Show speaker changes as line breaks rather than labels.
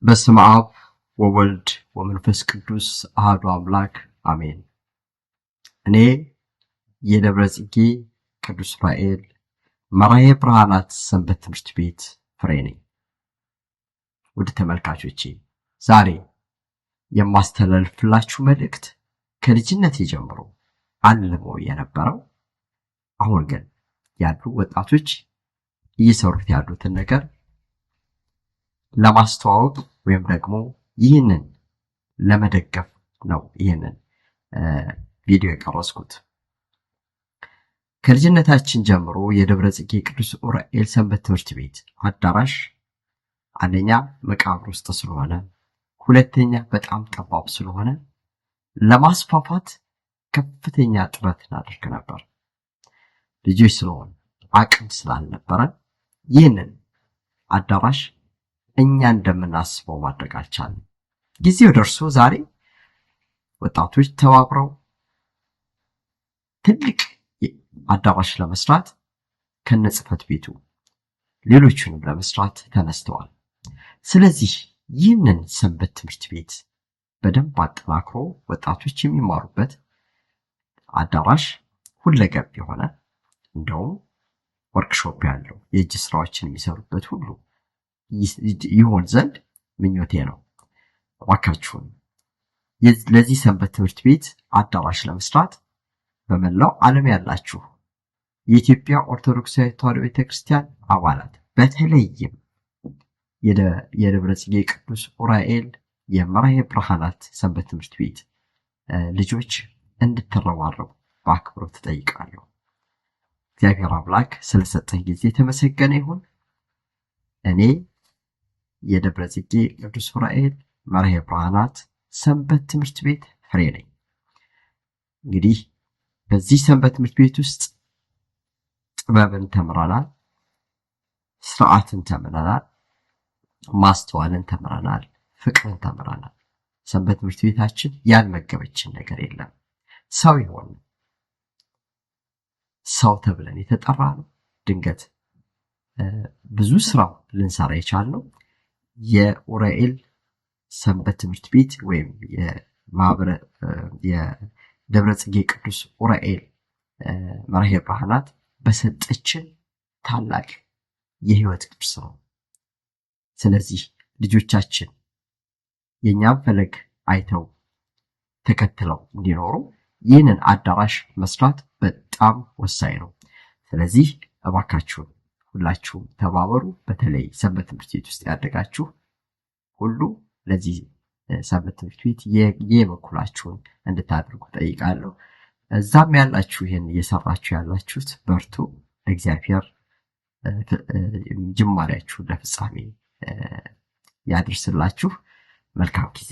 በስመ አብ ወወልድ ወመንፈስ ቅዱስ አሐዱ አምላክ አሜን። እኔ የደብረ ጽጌ ቅዱስ ዑራኤል መራሄ ብርሃናት ሰንበት ትምህርት ቤት ፍሬ ነኝ። ውድ ተመልካቾቼ ዛሬ የማስተላልፍላችሁ መልእክት ከልጅነት ጀምሮ አልሞ የነበረው አሁን ግን ያሉ ወጣቶች እየሰሩት ያሉትን ነገር ለማስተዋወቅ ወይም ደግሞ ይህንን ለመደገፍ ነው ይህንን ቪዲዮ የቀረጽኩት። ከልጅነታችን ጀምሮ የደብረ ጽጌ ቅዱስ ዑራኤል ሰንበት ትምህርት ቤት አዳራሽ አንደኛ መቃብር ውስጥ ስለሆነ፣ ሁለተኛ በጣም ጠባብ ስለሆነ ለማስፋፋት ከፍተኛ ጥረት እናደርግ ነበር። ልጆች ስለሆነ አቅም ስላልነበረ ይህንን አዳራሽ እኛ እንደምናስበው ማድረግ አልቻልንም። ጊዜው ደርሶ ዛሬ ወጣቶች ተባብረው ትልቅ አዳራሽ ለመስራት ከነጽፈት ቤቱ ሌሎቹንም ለመስራት ተነስተዋል። ስለዚህ ይህንን ሰንበት ትምህርት ቤት በደንብ አጠናክሮ ወጣቶች የሚማሩበት አዳራሽ ሁለገብ የሆነ እንደውም ወርክሾፕ ያለው የእጅ ስራዎችን የሚሰሩበት ሁሉ ይሆን ዘንድ ምኞቴ ነው። እባካችሁን ለዚህ ሰንበት ትምህርት ቤት አዳራሽ ለመስራት በመላው ዓለም ያላችሁ የኢትዮጵያ ኦርቶዶክሳዊት ተዋሕዶ ቤተክርስቲያን አባላት በተለይም የደብረ ጽጌ ቅዱስ ዑራኤል የመራሄ ብርሃናት ሰንበት ትምህርት ቤት ልጆች እንድትረባረቡ በአክብሮት ተጠይቃለሁ። እግዚአብሔር አምላክ ስለሰጠኝ ጊዜ የተመሰገነ ይሁን። እኔ የደብረ ጽጌ ቅዱስ ዑራኤል መራሄ ብርሃናት ሰንበት ትምህርት ቤት ፍሬ ነኝ። እንግዲህ በዚህ ሰንበት ትምህርት ቤት ውስጥ ጥበብን ተምረናል፣ ስርዓትን ተምረናል፣ ማስተዋልን ተምረናል፣ ፍቅርን ተምረናል። ሰንበት ትምህርት ቤታችን ያልመገበችን ነገር የለም። ሰው ይሆን ሰው ተብለን የተጠራ ነው። ድንገት ብዙ ስራ ልንሰራ የቻልነው የዑራኤል ሰንበት ትምህርት ቤት ወይም የደብረ ጽጌ ቅዱስ ዑራኤል መራሄ ብርሃናት በሰጠችን ታላቅ የህይወት ቅርስ ነው። ስለዚህ ልጆቻችን የኛን ፈለግ አይተው ተከትለው እንዲኖሩ ይህንን አዳራሽ መስራት በጣም ወሳኝ ነው። ስለዚህ እባካችሁን ሁላችሁም ተባበሩ። በተለይ ሰንበት ትምህርት ቤት ውስጥ ያደጋችሁ ሁሉ ለዚህ ሰንበት ትምህርት ቤት የበኩላችሁን እንድታደርጉ ጠይቃለሁ። እዛም ያላችሁ ይህን እየሰራችሁ ያላችሁት በርቱ። እግዚአብሔር ጅማሬያችሁን ለፍጻሜ ያድርስላችሁ። መልካም ጊዜ